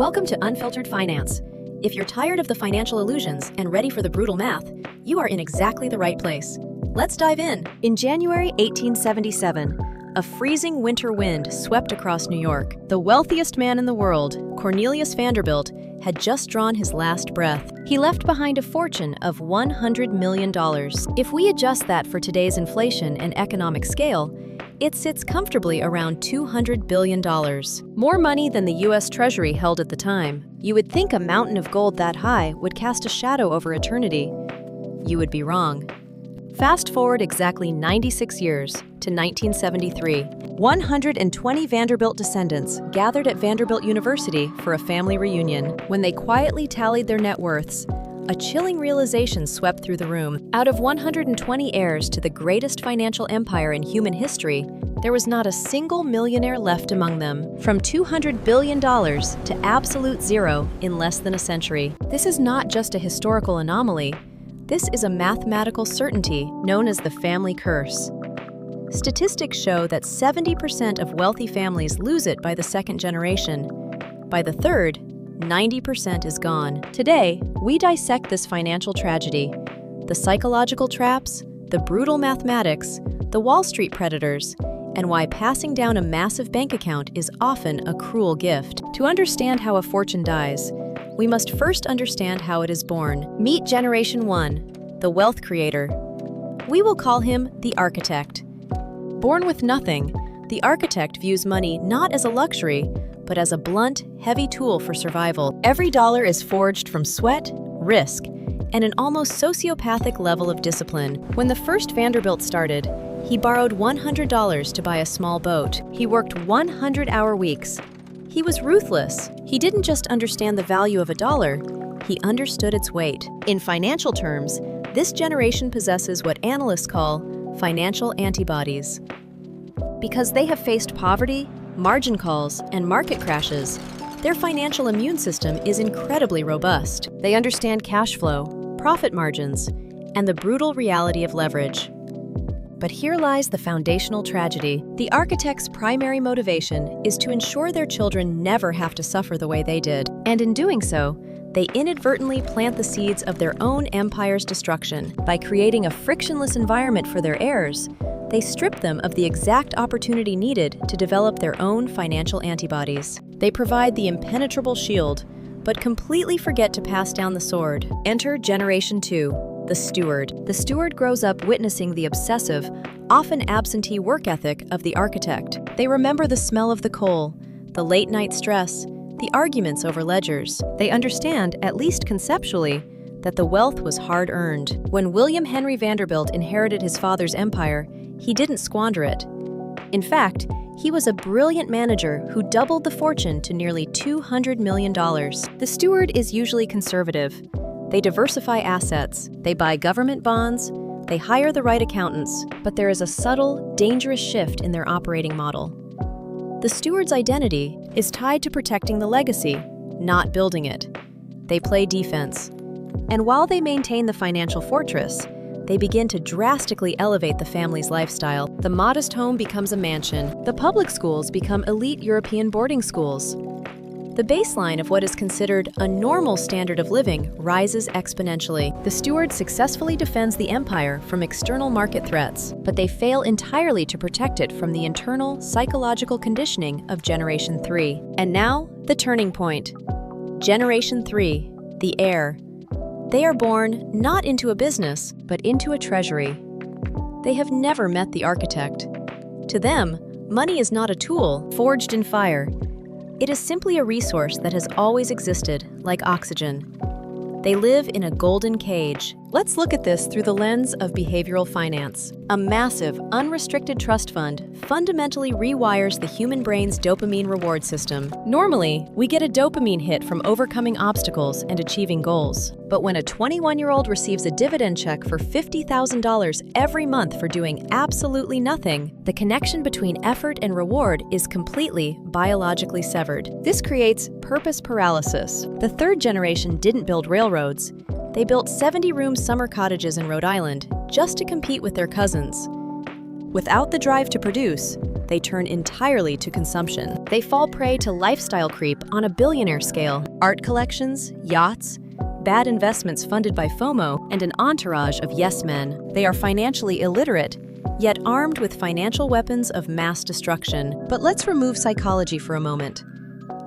Welcome to Unfiltered Finance. If you're tired of the financial illusions and ready for the brutal math, you are in exactly the right place. Let's dive in. In January 1877, a freezing winter wind swept across New York. The wealthiest man in the world, Cornelius Vanderbilt, had just drawn his last breath. He left behind a fortune of $100 million. If we adjust that for today's inflation and economic scale, it sits comfortably around $200 billion. More money than the U.S. Treasury held at the time. You would think a mountain of gold that high would cast a shadow over eternity. You would be wrong. Fast forward exactly 96 years to 1973. 120 Vanderbilt descendants gathered at Vanderbilt University for a family reunion. When they quietly tallied their net worths, a chilling realization swept through the room. Out of 120 heirs to the greatest financial empire in human history, there was not a single millionaire left among them. From $200 billion to absolute zero in less than a century. This is not just a historical anomaly. This is a mathematical certainty known as the family curse. Statistics show that 70% of wealthy families lose it by the second generation. By the third, 90% is gone. Today, we dissect this financial tragedy, the psychological traps, the brutal mathematics, the Wall Street predators, and why passing down a massive bank account is often a cruel gift. To understand how a fortune dies, we must first understand how it is born. Meet Generation 1, the wealth creator. We will call him the architect. Born with nothing, the architect views money not as a luxury, but as a blunt, heavy tool for survival. Every dollar is forged from sweat, risk, and an almost sociopathic level of discipline. When the first Vanderbilt started, he borrowed $100 to buy a small boat. He worked 100-hour weeks. He was ruthless. He didn't just understand the value of a dollar, he understood its weight. In financial terms, this generation possesses what analysts call financial antibodies. Because they have faced poverty, margin calls, and market crashes, their financial immune system is incredibly robust. They understand cash flow, profit margins, and the brutal reality of leverage. But here lies the foundational tragedy. The architect's primary motivation is to ensure their children never have to suffer the way they did. And in doing so, they inadvertently plant the seeds of their own empire's destruction. By creating a frictionless environment for their heirs, they strip them of the exact opportunity needed to develop their own financial antibodies. They provide the impenetrable shield, but completely forget to pass down the sword. Enter Generation 2, the Steward. The Steward grows up witnessing the obsessive, often absentee work ethic of the architect. They remember the smell of the coal, the late-night stress, the arguments over ledgers. They understand, at least conceptually, that the wealth was hard-earned. When William Henry Vanderbilt inherited his father's empire, he didn't squander it. In fact, he was a brilliant manager who doubled the fortune to nearly $200 million. The steward is usually conservative. They diversify assets, they buy government bonds, they hire the right accountants, but there is a subtle, dangerous shift in their operating model. The steward's identity is tied to protecting the legacy, not building it. They play defense. And while they maintain the financial fortress, they begin to drastically elevate the family's lifestyle. The modest home becomes a mansion. The public schools become elite European boarding schools. The baseline of what is considered a normal standard of living rises exponentially. The steward successfully defends the empire from external market threats, but they fail entirely to protect it from the internal psychological conditioning of Generation 3. And now, the turning point. Generation 3, the heir. They are born not into a business, but into a treasury. They have never met the architect. To them, money is not a tool forged in fire. It is simply a resource that has always existed, like oxygen. They live in a golden cage. Let's look at this through the lens of behavioral finance. A massive, unrestricted trust fund fundamentally rewires the human brain's dopamine reward system. Normally, we get a dopamine hit from overcoming obstacles and achieving goals. But when a 21-year-old receives a dividend check for $50,000 every month for doing absolutely nothing, the connection between effort and reward is completely biologically severed. This creates purpose paralysis. The third generation didn't build railroads. They built 70-room summer cottages in Rhode Island just to compete with their cousins. Without the drive to produce, they turn entirely to consumption. They fall prey to lifestyle creep on a billionaire scale. Art collections, yachts, bad investments funded by FOMO, and an entourage of yes men. They are financially illiterate, yet armed with financial weapons of mass destruction. But let's remove psychology for a moment.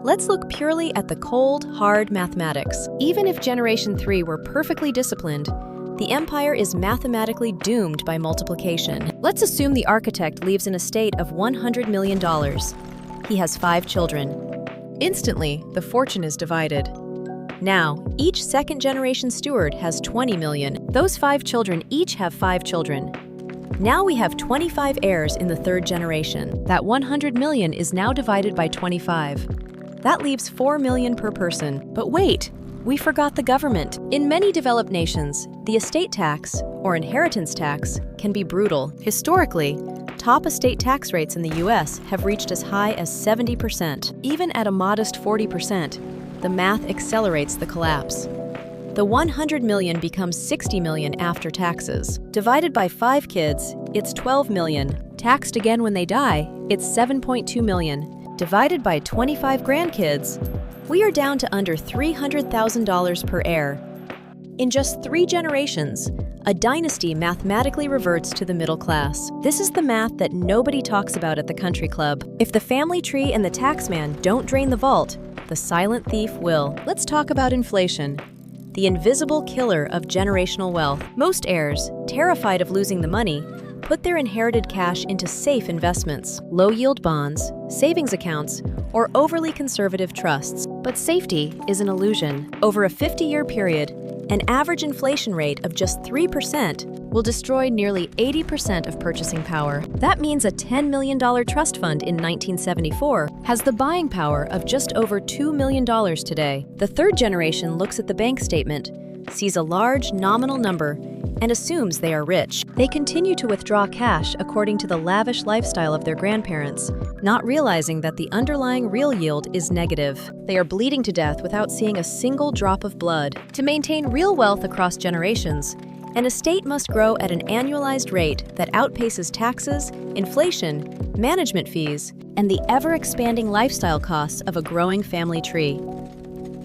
Let's look purely at the cold, hard mathematics. Even if Generation 3 were perfectly disciplined, the empire is mathematically doomed by multiplication. Let's assume the architect leaves an estate of $100 million. He has 5 children. Instantly, the fortune is divided. Now, each second-generation steward has 20 million. Those 5 children each have 5 children. Now we have 25 heirs in the third generation. That 100 million is now divided by 25. That leaves 4 million per person. But wait, we forgot the government. In many developed nations, the estate tax, or inheritance tax, can be brutal. Historically, top estate tax rates in the US have reached as high as 70%. Even at a modest 40%, the math accelerates the collapse. The 100 million becomes 60 million after taxes. Divided by 5 kids, it's 12 million. Taxed again when they die, it's 7.2 million. Divided by 25 grandkids, we are down to under $300,000 per heir. In just 3 generations, a dynasty mathematically reverts to the middle class. This is the math that nobody talks about at the country club. If the family tree and the taxman don't drain the vault, the silent thief will. Let's talk about inflation, the invisible killer of generational wealth. Most heirs, terrified of losing the money, put their inherited cash into safe investments, low-yield bonds, savings accounts, or overly conservative trusts. But safety is an illusion. Over a 50-year period, an average inflation rate of just 3% will destroy nearly 80% of purchasing power. That means a $10 million trust fund in 1974 has the buying power of just over $2 million today. The third generation looks at the bank statement, sees a large nominal number, and assumes they are rich. They continue to withdraw cash according to the lavish lifestyle of their grandparents, not realizing that the underlying real yield is negative. They are bleeding to death without seeing a single drop of blood. To maintain real wealth across generations, an estate must grow at an annualized rate that outpaces taxes, inflation, management fees, and the ever-expanding lifestyle costs of a growing family tree.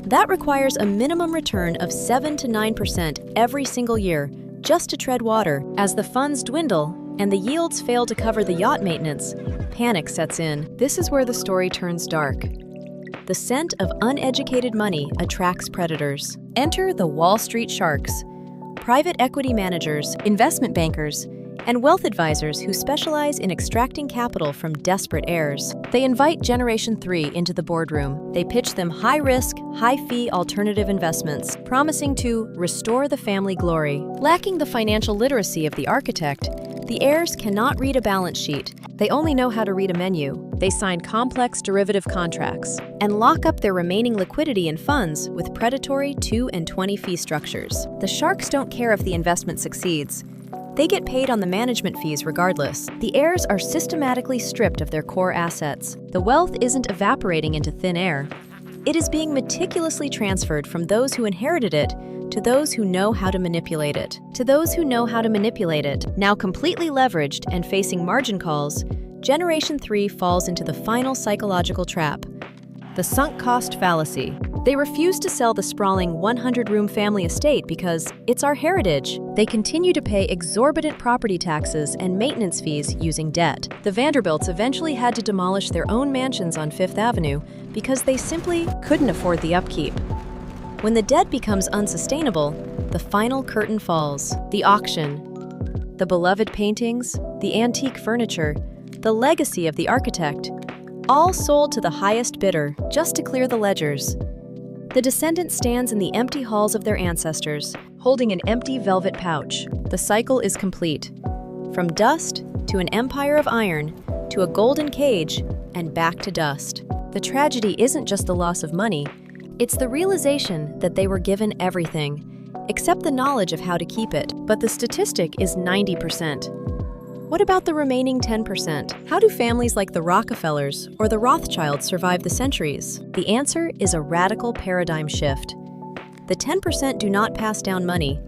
That requires a minimum return of 7 to 9% every single year, just to tread water. As the funds dwindle and the yields fail to cover the yacht maintenance, panic sets in. This is where the story turns dark. The scent of uneducated money attracts predators. Enter the Wall Street sharks, private equity managers, investment bankers, and wealth advisors who specialize in extracting capital from desperate heirs. They invite Generation 3 into the boardroom. They pitch them high-risk, high-fee alternative investments, promising to restore the family glory. Lacking the financial literacy of the architect, the heirs cannot read a balance sheet. They only know how to read a menu. They sign complex derivative contracts and lock up their remaining liquidity and funds with predatory 2 and 20 fee structures. The sharks don't care if the investment succeeds. They get paid on the management fees regardless. The heirs are systematically stripped of their core assets. The wealth isn't evaporating into thin air. It is being meticulously transferred from those who inherited it to those who know how to manipulate it. Now completely leveraged and facing margin calls, Generation 3 falls into the final psychological trap, the sunk cost fallacy. They refuse to sell the sprawling 100-room family estate because it's our heritage. They continue to pay exorbitant property taxes and maintenance fees using debt. The Vanderbilts eventually had to demolish their own mansions on Fifth Avenue because they simply couldn't afford the upkeep. When the debt becomes unsustainable, the final curtain falls. The auction, the beloved paintings, the antique furniture, the legacy of the architect, all sold to the highest bidder just to clear the ledgers. The descendant stands in the empty halls of their ancestors, holding an empty velvet pouch. The cycle is complete. From dust to an empire of iron, to a golden cage, and back to dust. The tragedy isn't just the loss of money, it's the realization that they were given everything, except the knowledge of how to keep it. But the statistic is 90%. What about the remaining 10%? How do families like the Rockefellers or the Rothschilds survive the centuries? The answer is a radical paradigm shift. The 10% do not pass down money.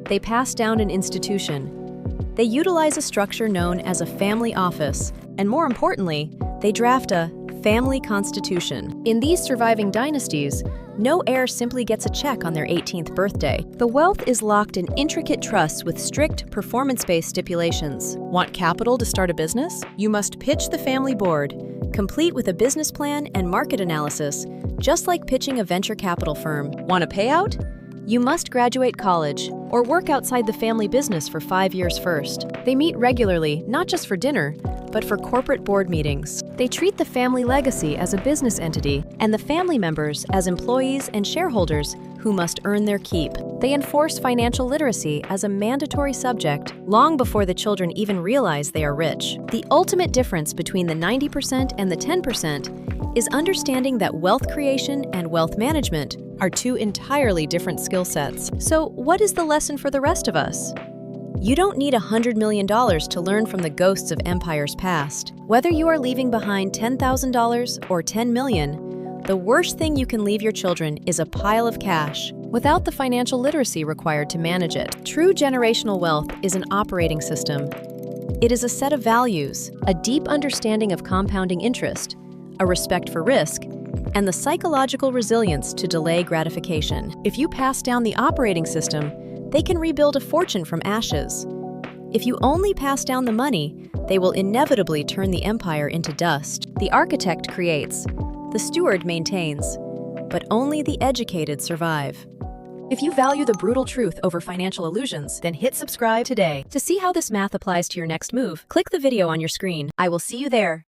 They pass down an institution. They utilize a structure known as a family office, and more importantly, they draft a family constitution. In these surviving dynasties, no heir simply gets a check on their 18th birthday. The wealth is locked in intricate trusts with strict performance-based stipulations. Want capital to start a business? You must pitch the family board, complete with a business plan and market analysis, just like pitching a venture capital firm. Want a payout? You must graduate college or work outside the family business for 5 years first. They meet regularly, not just for dinner, but for corporate board meetings. They treat the family legacy as a business entity and the family members as employees and shareholders who must earn their keep. They enforce financial literacy as a mandatory subject long before the children even realize they are rich. The ultimate difference between the 90% and the 10% is understanding that wealth creation and wealth management are two entirely different skill sets. So, what is the lesson for the rest of us? You don't need $100 million to learn from the ghosts of empires past. Whether you are leaving behind $10,000 or $10 million, the worst thing you can leave your children is a pile of cash without the financial literacy required to manage it. True generational wealth is an operating system. It is a set of values, a deep understanding of compounding interest, a respect for risk, and the psychological resilience to delay gratification. If you pass down the operating system, they can rebuild a fortune from ashes. If you only pass down the money, they will inevitably turn the empire into dust. The architect creates, the steward maintains, but only the educated survive. If you value the brutal truth over financial illusions, then hit subscribe today. To see how this math applies to your next move, click the video on your screen. I will see you there.